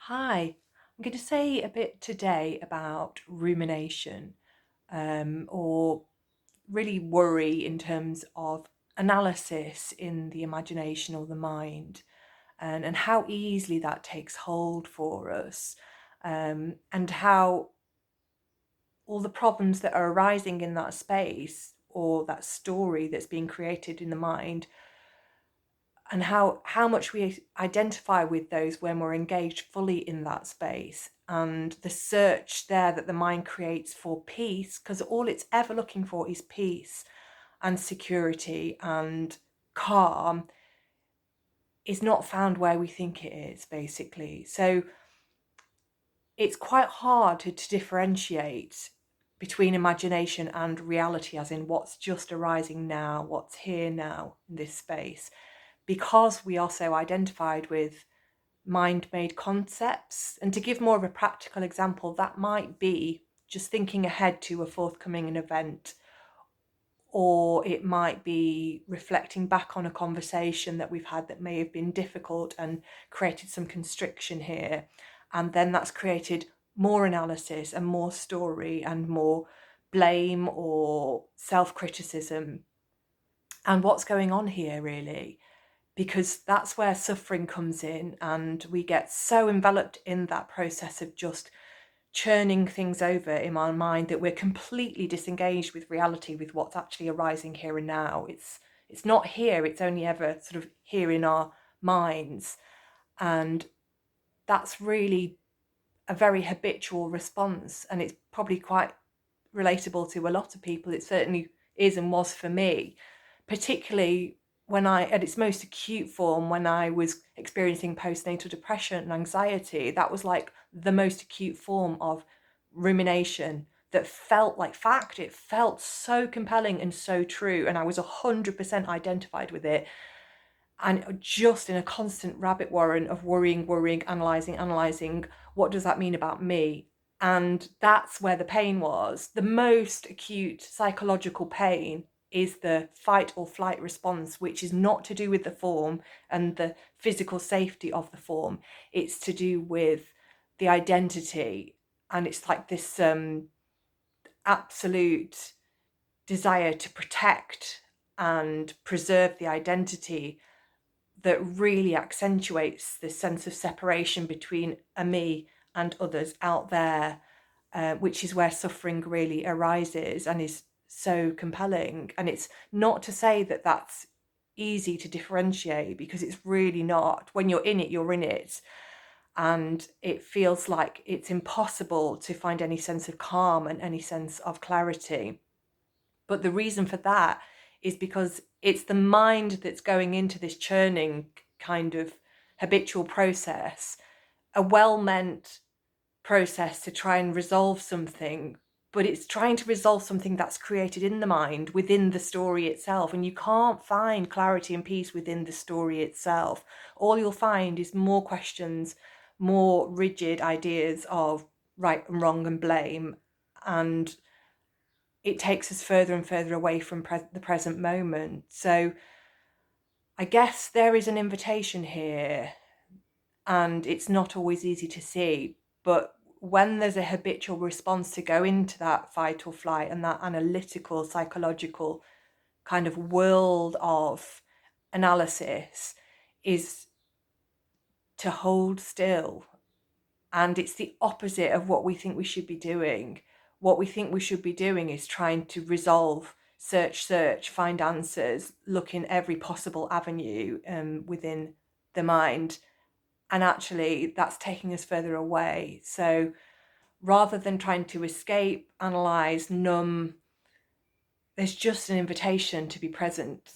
Hi, I'm going to say a bit today about rumination, or really worry in terms of analysis in the imagination or the mind, and how easily that takes hold for us, and how all the problems that are arising in that space or that story that's being created in the mind, and how much we identify with those when we're engaged fully in that space, and the search there that the mind creates for peace, because all it's ever looking for is peace and security and calm, is not found where we think it is, basically. So it's quite hard to differentiate between imagination and reality, as in what's just arising now, what's here now in this space, because we are so identified with mind-made concepts. And to give more of a practical example, that might be just thinking ahead to a forthcoming event, or it might be reflecting back on a conversation that we've had that may have been difficult and created some constriction here. And then that's created more analysis and more story and more blame or self-criticism. And what's going on here, really? Because that's where suffering comes in, and we get so enveloped in that process of just churning things over in our mind that we're completely disengaged with reality, with what's actually arising here and now. It's not here, it's only ever sort of here in our minds. And that's really a very habitual response, and it's probably quite relatable to a lot of people. It certainly is and was for me, particularly when at its most acute form, when I was experiencing postnatal depression and anxiety. That was like the most acute form of rumination that felt like fact. It felt so compelling and so true, and I was 100% identified with it, and just in a constant rabbit warren of worrying, analysing, what does that mean about me? And that's where the pain was. The most acute psychological pain is the fight or flight response, which is not to do with the form and the physical safety of the form. It's to do with the identity. And it's like this absolute desire to protect and preserve the identity that really accentuates this sense of separation between a me and others out there, which is where suffering really arises and is so compelling. And it's not to say that that's easy to differentiate, because it's really not. When you're in it, you're in it. And it feels like it's impossible to find any sense of calm and any sense of clarity. But the reason for that is because it's the mind that's going into this churning kind of habitual process, a well-meant process to try and resolve something, but it's trying to resolve something that's created in the mind within the story itself. And you can't find clarity and peace within the story itself. All you'll find is more questions, more rigid ideas of right and wrong and blame, and it takes us further and further away from the present moment. So I guess there is an invitation here, and it's not always easy to see, but when there's a habitual response to go into that fight or flight and that analytical, psychological kind of world of analysis, is to hold still. And it's the opposite of what we think we should be doing. What we think we should be doing is trying to resolve, search, find answers, look in every possible avenue within the mind. And actually, that's taking us further away. So rather than trying to escape, analyze, numb, there's just an invitation to be present,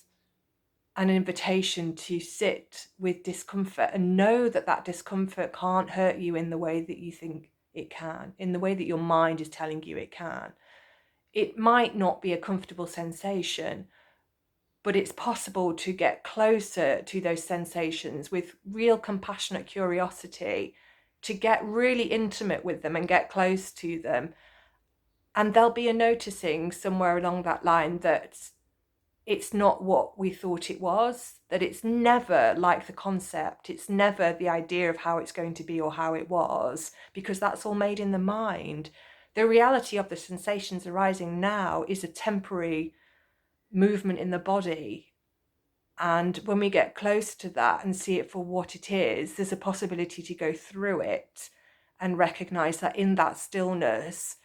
an invitation to sit with discomfort and know that that discomfort can't hurt you in the way that you think it can, in the way that your mind is telling you it can. It might not be a comfortable sensation, but it's possible to get closer to those sensations with real compassionate curiosity, to get really intimate with them and get close to them. And there'll be a noticing somewhere along that line that it's not what we thought it was, that it's never like the concept, it's never the idea of how it's going to be or how it was, because that's all made in the mind. The reality of the sensations arising now is a temporary movement in the body. And when we get close to that and see it for what it is, there's a possibility to go through it and recognize that in that stillness,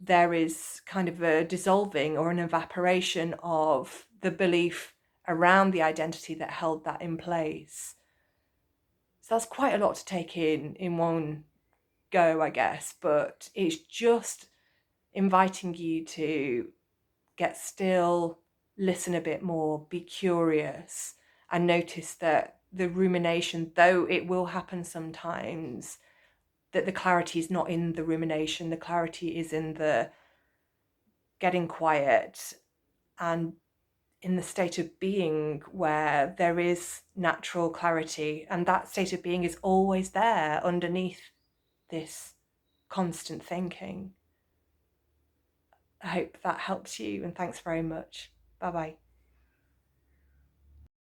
there is kind of a dissolving or an evaporation of the belief around the identity that held that in place. So that's quite a lot to take in one go, I guess, but it's just inviting you to get still, listen a bit more, be curious, and notice that the rumination, though it will happen sometimes, that the clarity is not in the rumination, the clarity is in the getting quiet and in the state of being where there is natural clarity, and that state of being is always there underneath this constant thinking. I hope that helps you, and thanks very much. Bye bye.